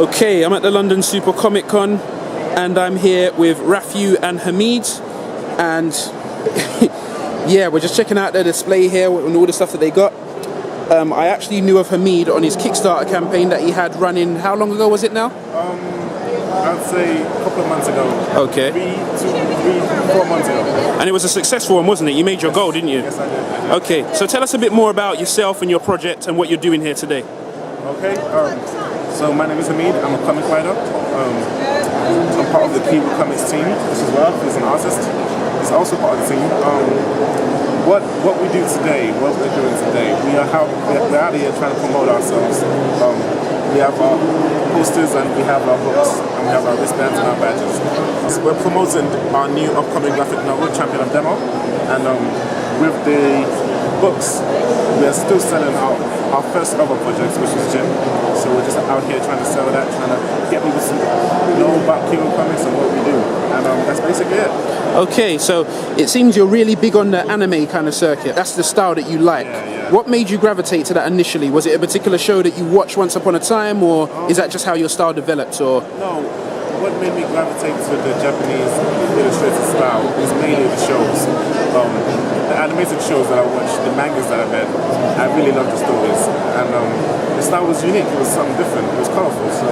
Okay, I'm at the London Super Comic Con and I'm here with Rafiu and Hameed, and yeah, we're just checking out their display here and all the stuff that they got. I actually knew of Hameed on his Kickstarter campaign that he had running, how long ago was it now? I'd say a couple of months ago. Okay. 4 months ago. And it was a successful one, wasn't it? You made your goal, didn't you? Yes, I did. Okay, so tell us a bit more about yourself and your project and what you're doing here today. Okay, so my name is Hameed. I'm a comic writer. I'm part of the K.I.R.U Comics team as well. He's an artist. He's also part of the team. What we do today, what we're doing today, we're out here trying to promote ourselves. We have our posters and we have our books and we have our wristbands and our badges. So we're promoting our new upcoming graphic novel, Champion of Demo, and with the books, we're still selling our first ever project, which is Gym. So we're just out here trying to sell that, trying to get people to know about K.I.R.U Comics and what we do, and that's basically it. Okay, so it seems you're really big on the anime kind of circuit. That's the style that you like. Yeah. What made you gravitate to that initially? Was it a particular show that you watched once upon a time, or is that just how your style developed? Or no, what made me gravitate to the Japanese illustrated style was mainly the shows. The animated shows that I watched, the mangas that I read, I really loved the stories. And the style was unique, it was something different, it was colourful. So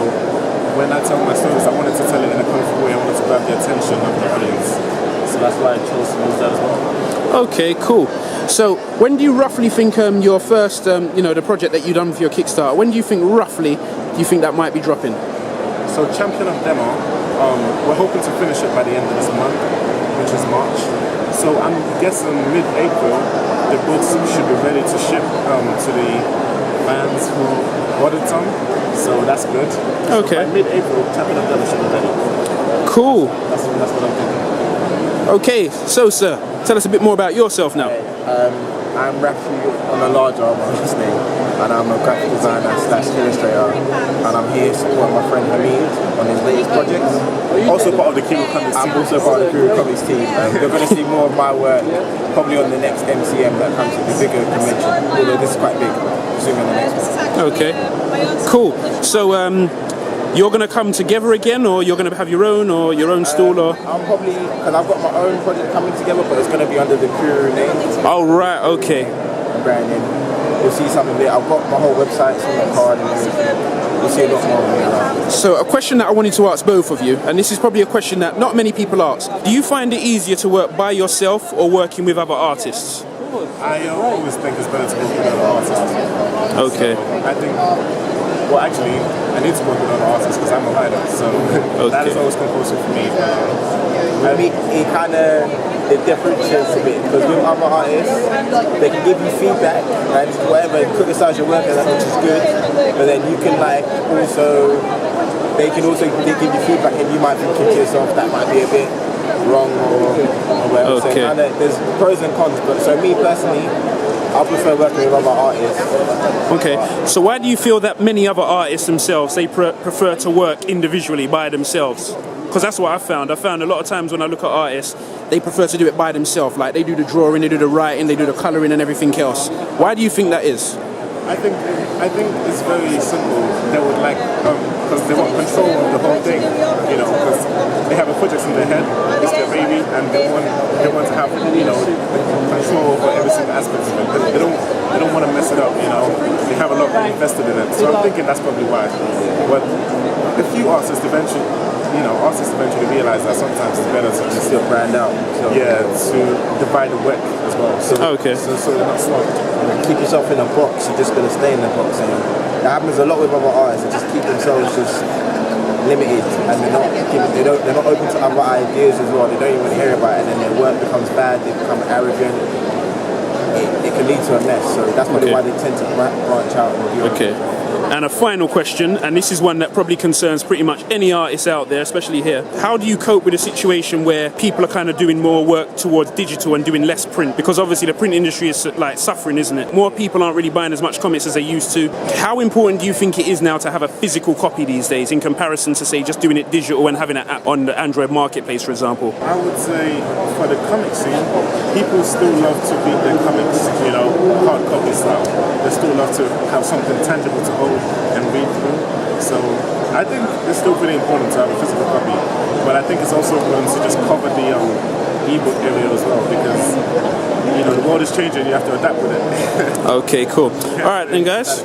when I tell my stories, I wanted to tell it in a colourful way, I wanted to grab the attention of the audience. So that's why I chose to use that as well. okay, cool. So when do you roughly think your first, the project that you done for your Kickstarter, when do you think roughly that might be dropping? So Champion of Demo, we're hoping to finish it by the end of this month, which is March. So I'm guessing mid-April, the books should be ready to ship to the fans who ordered some. So that's good. Okay. So by mid-April, Champion of Demo should be ready. Cool. That's what I'm thinking. Okay, so sir, tell us a bit more about yourself now. I'm Rafiu Onalaja, my last name, and I'm a graphic designer / illustrator, and I'm here supporting my friend Hameed on his latest projects. Also part of the K.I.R.U Comics team. I'm also part of the K.I.R.U Comics team. You're going to see more of my work probably on the next MCM that comes to the bigger convention, although this is quite big. Soon on the next one. Okay, cool. So you're going to come together again, or you're going to have your own stall, or? I'm probably, because I've got my own project coming together, but it's going to be under the K.I.R.U name. Oh right, okay. Branding. You'll see something there. I've got my whole website, it's on my card and everything. You'll see a lot more of me around. So a question that I wanted to ask both of you, and this is probably a question that not many people ask. Do you find it easier to work by yourself or working with other artists? I always think it's better to work with other artists. Okay. So I think, well actually, I need to work with other artists because I'm a writer, so that is always compulsory for me. I mean, it differentiates a bit, because with other artists, they can give you feedback and whatever, criticize your work, which is good, but then you can they give you feedback and you might think to yourself that might be a bit wrong or whatever. Okay. So there's pros and cons, but so me personally, I prefer working with other artists. Okay, so why do you feel that many other artists themselves, they prefer to work individually by themselves? Because that's what I found. I found a lot of times when I look at artists, they prefer to do it by themselves. Like they do the drawing, they do the writing, they do the colouring and everything else. Why do you think that is? I think it's very simple. They would like, because they want control of the whole thing, because they have a project in their head, it's their baby, and they want to have, control over every single aspect of it. They don't want to mess it up, They have a lot invested in it. So I'm thinking that's probably why. But a few artists eventually realize that sometimes it's better to just Still brand out. So. Yeah, to divide the work as well. So, okay. So they're not swamped. Keep yourself in a box, you're just going to stay in the box. And that happens a lot with other artists. They just keep themselves just limited, and they're not open to other ideas as well. They don't even hear about it, and then their work becomes bad, they become arrogant. It can lead to a mess. So that's probably why they tend to branch out and do Okay. And a final question, and this is one that probably concerns pretty much any artist out there, especially here. How do you cope with a situation where people are kind of doing more work towards digital and doing less print? Because obviously the print industry is like suffering, isn't it? More people aren't really buying as much comics as they used to. How important do you think it is now to have a physical copy these days in comparison to, say, just doing it digital and having an app on the Android marketplace, for example? I would say for the comic scene, people still love to read their comics, hard copy style. They still love to have something tangible to hold and read through. So I think it's still pretty important to have a physical copy, but I think it's also important to just cover the ebook area as well, because the world is changing. You have to adapt with it. Okay, cool. All right then, guys.